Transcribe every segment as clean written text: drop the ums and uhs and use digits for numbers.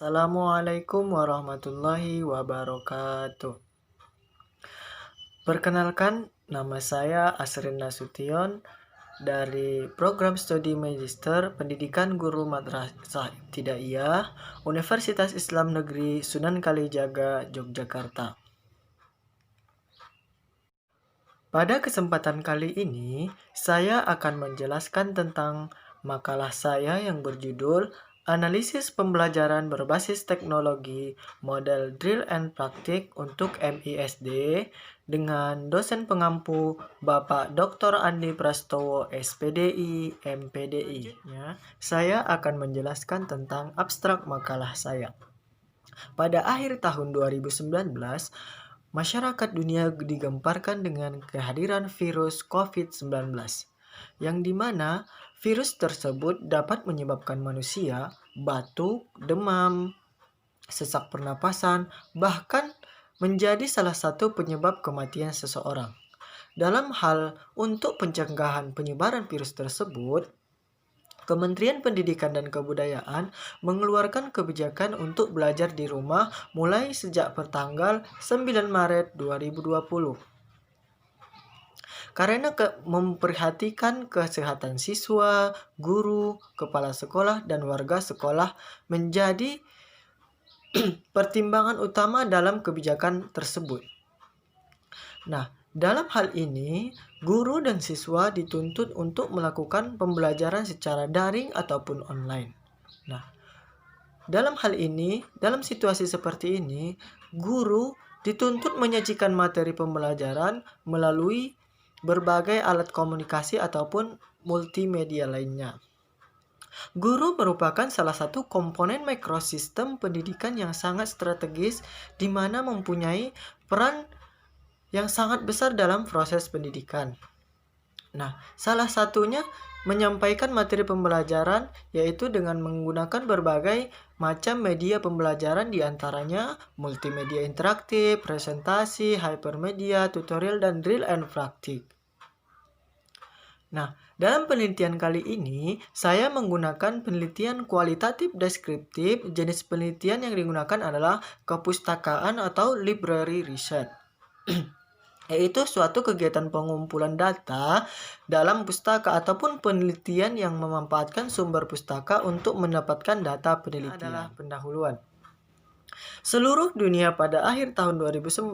Assalamualaikum warahmatullahi wabarakatuh. Perkenalkan, nama saya Asrin Nasution dari Program Studi Magister Pendidikan Guru Madrasah Ibtidaiyah Universitas Islam Negeri Sunan Kalijaga, Yogyakarta. Pada kesempatan kali ini, saya akan menjelaskan tentang makalah saya yang berjudul Analisis Pembelajaran Berbasis Teknologi Model Drill and Praktik untuk MISD dengan dosen pengampu Bapak Dr. Andi Prastowo, SPDI, MPDI. Saya akan menjelaskan tentang abstrak makalah saya. Pada akhir tahun 2019, masyarakat dunia digemparkan dengan kehadiran virus COVID-19, yang dimana virus tersebut dapat menyebabkan manusia batuk, demam, sesak pernapasan, bahkan menjadi salah satu penyebab kematian seseorang. Dalam hal untuk pencegahan penyebaran virus tersebut, Kementerian Pendidikan dan Kebudayaan mengeluarkan kebijakan untuk belajar di rumah mulai sejak pertanggal 9 Maret 2020. Karena memperhatikan kesehatan siswa, guru, kepala sekolah, dan warga sekolah menjadi pertimbangan utama dalam kebijakan tersebut. Nah, dalam hal ini, guru dan siswa dituntut untuk melakukan pembelajaran secara daring ataupun online. Nah, dalam situasi seperti ini, guru dituntut menyajikan materi pembelajaran melalui berbagai alat komunikasi ataupun multimedia lainnya. Guru merupakan salah satu komponen mikrosistem pendidikan yang sangat strategis di mana mempunyai peran yang sangat besar dalam proses pendidikan. Nah, salah satunya menyampaikan materi pembelajaran yaitu dengan menggunakan berbagai macam media pembelajaran diantaranya multimedia interaktif, presentasi, hypermedia, tutorial, dan drill and praktik. Nah, dalam penelitian kali ini, saya menggunakan penelitian kualitatif deskriptif. Jenis penelitian yang digunakan adalah kepustakaan atau library research. Yaitu suatu kegiatan pengumpulan data dalam pustaka ataupun penelitian yang memanfaatkan sumber pustaka untuk mendapatkan data penelitian. Adalah pendahuluan. Seluruh dunia pada akhir tahun 2019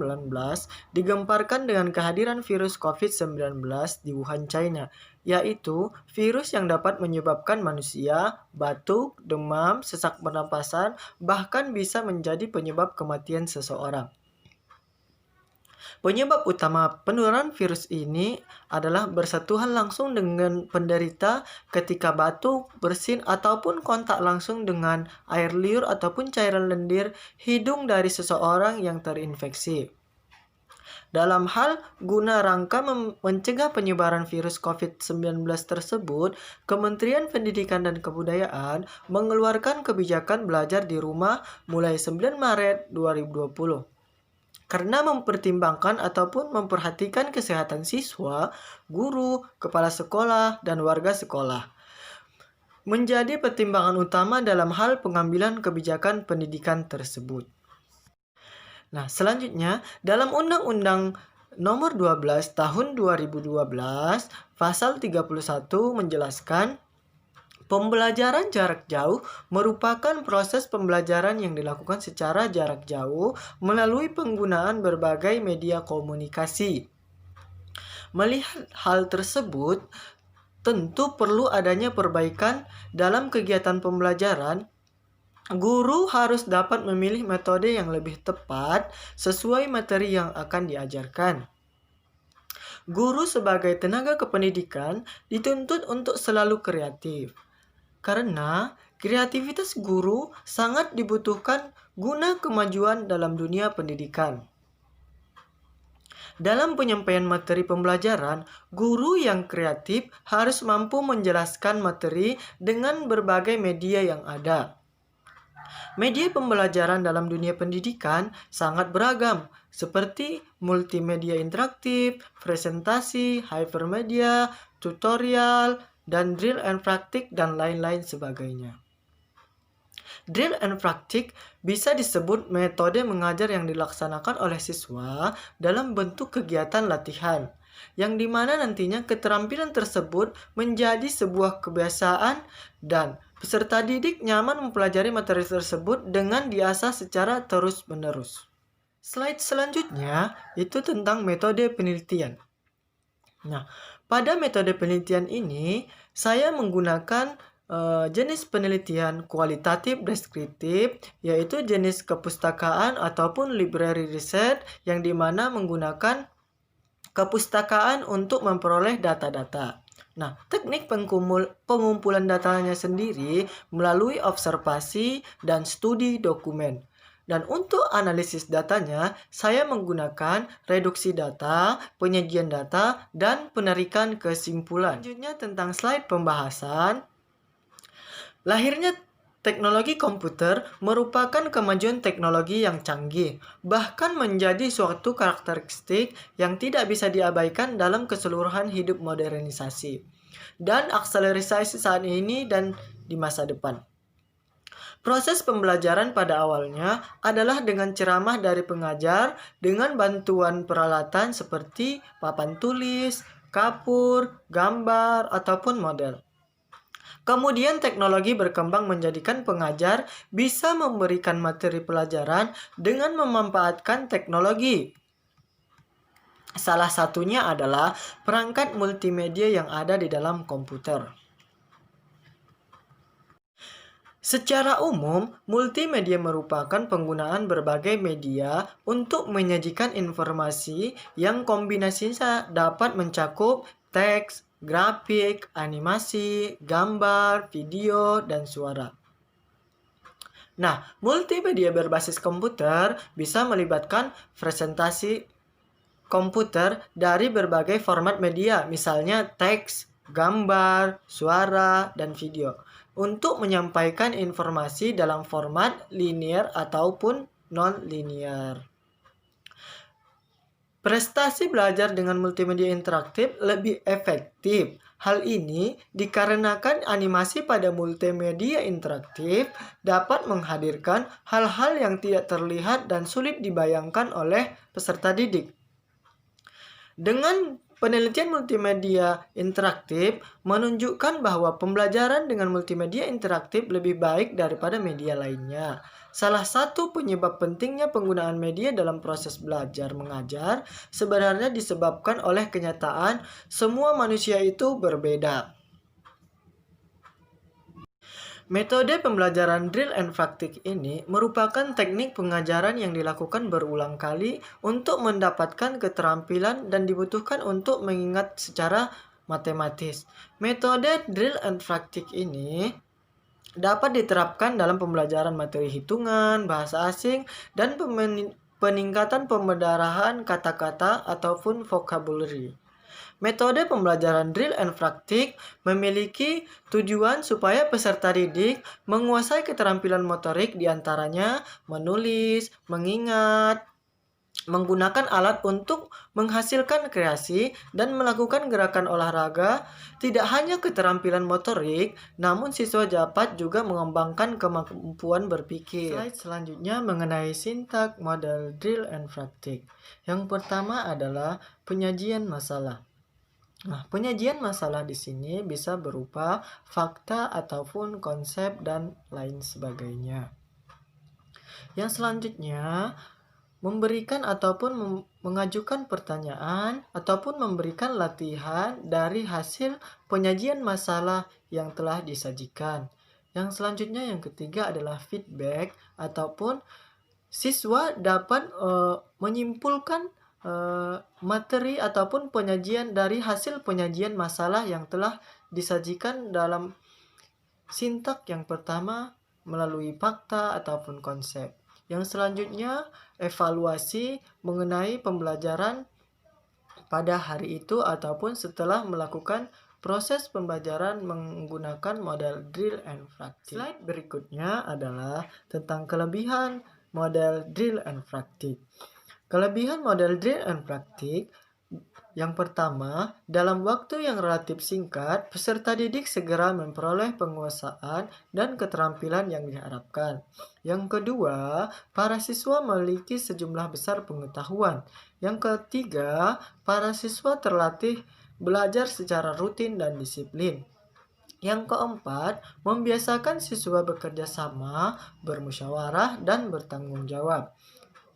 digemparkan dengan kehadiran virus COVID-19 di Wuhan, China, yaitu virus yang dapat menyebabkan manusia batuk, demam, sesak pernapasan, bahkan bisa menjadi penyebab kematian seseorang. Penyebab utama penularan virus ini adalah bersentuhan langsung dengan penderita ketika batuk, bersin, ataupun kontak langsung dengan air liur ataupun cairan lendir hidung dari seseorang yang terinfeksi. Dalam hal guna rangka mencegah penyebaran virus COVID-19 tersebut, Kementerian Pendidikan dan Kebudayaan mengeluarkan kebijakan belajar di rumah mulai 9 Maret 2020. Karena mempertimbangkan ataupun memperhatikan kesehatan siswa, guru, kepala sekolah, dan warga sekolah menjadi pertimbangan utama dalam hal pengambilan kebijakan pendidikan tersebut. Nah, selanjutnya, dalam Undang-Undang Nomor 12 Tahun 2012, Pasal 31 menjelaskan pembelajaran jarak jauh merupakan proses pembelajaran yang dilakukan secara jarak jauh melalui penggunaan berbagai media komunikasi. Melihat hal tersebut, tentu perlu adanya perbaikan dalam kegiatan pembelajaran. Guru harus dapat memilih metode yang lebih tepat sesuai materi yang akan diajarkan. Guru sebagai tenaga kependidikan dituntut untuk selalu kreatif. Karena kreativitas guru sangat dibutuhkan guna kemajuan dalam dunia pendidikan. Dalam penyampaian materi pembelajaran, guru yang kreatif harus mampu menjelaskan materi dengan berbagai media yang ada. Media pembelajaran dalam dunia pendidikan sangat beragam, seperti multimedia interaktif, presentasi, hypermedia, tutorial, dan drill and praktik, dan lain-lain sebagainya. Drill and practice bisa disebut metode mengajar yang dilaksanakan oleh siswa dalam bentuk kegiatan latihan, yang dimana nantinya keterampilan tersebut menjadi sebuah kebiasaan dan peserta didik nyaman mempelajari materi tersebut dengan diasah secara terus-menerus. Slide selanjutnya itu tentang metode penelitian. Nah, pada metode penelitian ini saya menggunakan jenis penelitian kualitatif deskriptif, yaitu jenis kepustakaan ataupun library research yang dimana menggunakan kepustakaan untuk memperoleh data-data. Nah, teknik pengumpulan datanya sendiri melalui observasi dan studi dokumen. Dan untuk analisis datanya, saya menggunakan reduksi data, penyajian data, dan penarikan kesimpulan. Selanjutnya tentang slide pembahasan. Lahirnya teknologi komputer merupakan kemajuan teknologi yang canggih, bahkan menjadi suatu karakteristik yang tidak bisa diabaikan dalam keseluruhan hidup modernisasi dan akselerasi saat ini dan di masa depan. Proses pembelajaran pada awalnya adalah dengan ceramah dari pengajar dengan bantuan peralatan seperti papan tulis, kapur, gambar, ataupun model. Kemudian teknologi berkembang menjadikan pengajar bisa memberikan materi pelajaran dengan memanfaatkan teknologi. Salah satunya adalah perangkat multimedia yang ada di dalam komputer. Secara umum, multimedia merupakan penggunaan berbagai media untuk menyajikan informasi yang kombinasinya dapat mencakup teks, grafik, animasi, gambar, video, dan suara. Nah, multimedia berbasis komputer bisa melibatkan presentasi komputer dari berbagai format media, misalnya teks, gambar, suara, dan video, untuk menyampaikan informasi dalam format linear ataupun non-linear. Prestasi belajar dengan multimedia interaktif lebih efektif. Hal ini dikarenakan animasi pada multimedia interaktif dapat menghadirkan hal-hal yang tidak terlihat dan sulit dibayangkan oleh peserta didik. Dengan penelitian multimedia interaktif menunjukkan bahwa pembelajaran dengan multimedia interaktif lebih baik daripada media lainnya. Salah satu penyebab pentingnya penggunaan media dalam proses belajar mengajar sebenarnya disebabkan oleh kenyataan semua manusia itu berbeda. Metode pembelajaran drill and practice ini merupakan teknik pengajaran yang dilakukan berulang kali untuk mendapatkan keterampilan dan dibutuhkan untuk mengingat secara matematis. Metode drill and practice ini dapat diterapkan dalam pembelajaran materi hitungan, bahasa asing, dan peningkatan pemberdarahan kata-kata ataupun vocabulary. Metode pembelajaran drill and practice memiliki tujuan supaya peserta didik menguasai keterampilan motorik diantaranya menulis, mengingat, menggunakan alat untuk menghasilkan kreasi, dan melakukan gerakan olahraga. Tidak hanya keterampilan motorik, namun siswa dapat juga mengembangkan kemampuan berpikir. Slide selanjutnya mengenai sintak model drill and practice. Yang pertama adalah penyajian masalah. Nah, penyajian masalah di sini bisa berupa fakta ataupun konsep dan lain sebagainya. Yang selanjutnya, memberikan ataupun mengajukan pertanyaan ataupun memberikan latihan dari hasil penyajian masalah yang telah disajikan. Yang selanjutnya yang ketiga adalah feedback ataupun siswa dapat menyimpulkan materi ataupun penyajian dari hasil penyajian masalah yang telah disajikan dalam sintak yang pertama melalui fakta ataupun konsep. Yang selanjutnya evaluasi mengenai pembelajaran pada hari itu ataupun setelah melakukan proses pembelajaran menggunakan model drill and practice. Slide berikutnya adalah tentang kelebihan model drill and practice. Kelebihan model drill and practice Yang pertama, dalam waktu yang relatif singkat, peserta didik segera memperoleh penguasaan dan keterampilan yang diharapkan. Yang kedua, para siswa memiliki sejumlah besar pengetahuan. Yang ketiga, para siswa terlatih belajar secara rutin dan disiplin. Yang keempat, membiasakan siswa bekerja sama, bermusyawarah, dan bertanggung jawab.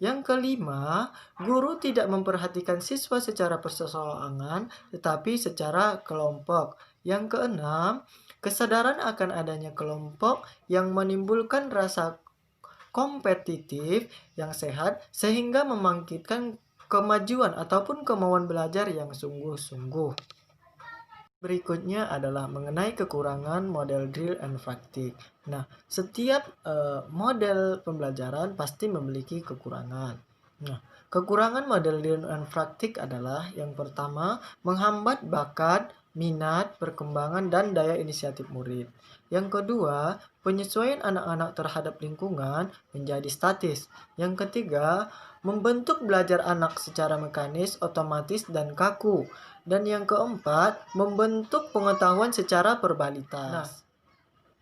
Yang kelima, guru tidak memperhatikan siswa secara perseorangan, tetapi secara kelompok. Yang keenam, kesadaran akan adanya kelompok yang menimbulkan rasa kompetitif yang sehat sehingga membangkitkan kemajuan ataupun kemauan belajar yang sungguh-sungguh. Berikutnya adalah mengenai kekurangan model drill and practice. Nah, setiap model pembelajaran pasti memiliki kekurangan. Nah, kekurangan model drill and practice adalah yang pertama, menghambat bakat, minat, perkembangan, dan daya inisiatif murid. Yang kedua, penyesuaian anak-anak terhadap lingkungan menjadi statis. Yang ketiga, membentuk belajar anak secara mekanis, otomatis, dan kaku. Dan yang keempat, membentuk pengetahuan secara berbalitas. Nah,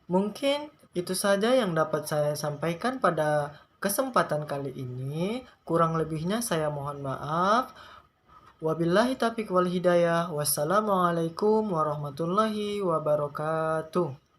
mungkin itu saja yang dapat saya sampaikan pada kesempatan kali ini. Kurang lebihnya saya mohon maaf. Wabillahi taufiq wal hidayah. Wassalamualaikum warahmatullahi wabarakatuh.